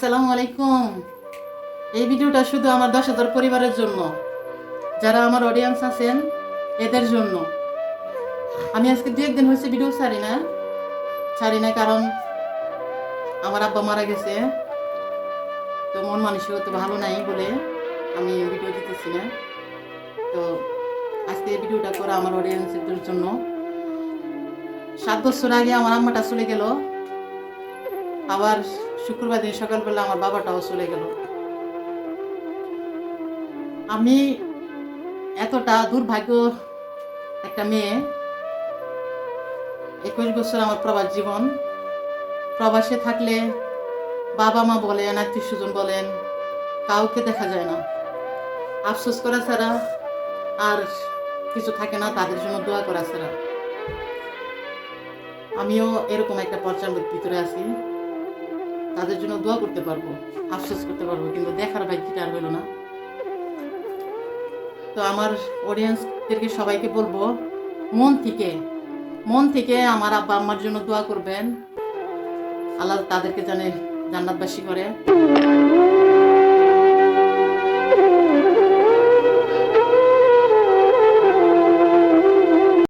আসসালামু আলাইকুম। এই ভিডিওটা শুধু আমার 10,000 পরিবারের জন্য, যারা আমার অডিয়েন্স আছেন এদের জন্য। আমি আজকে 2-1 দিন হয়েছে ভিডিও ছাড়ি না কারণ আমার আব্বা মারা গেছে, তো মন মানসিকতা ভালো নাই বলে আমি ভিডিও দিতেছি না। তো আজকে এই ভিডিওটা করা আমার অডিয়েন্সদের জন্য। 7 বছর আগে আমার আম্মাটা চলে গেল, আবার শুক্রবার দিন সকালবেলা আমার বাবাটাও চলে গেল। আমি এতটা দুর্ভাগ্য একটা মেয়ে। 21 বছর আমার প্রবাস জীবন। প্রবাসে থাকলে বাবা মা বলেন, আত্মীয় স্বজন বলেন, কাউকে দেখা যায় না। আফসোস করা ছাড়া আর কিছু থাকে না, তাদের জন্য দোয়া করা ছাড়া। আমিও এরকম একটা পর্যায়ের ভিতরে আছি, তাদের জন্য দোয়া করতে পারবো, আফসোস করতে পারবো, কিন্তু দেখার ভাগ্যটা আর হলো না। তো আমার অডিয়েন্সদেরকে সবাইকে বলবো, মন থেকে আমার আব্বা আম্মার জন্য দোয়া করবেন, আল্লাহ তাদেরকে জানে জান্নাতবাসী করে।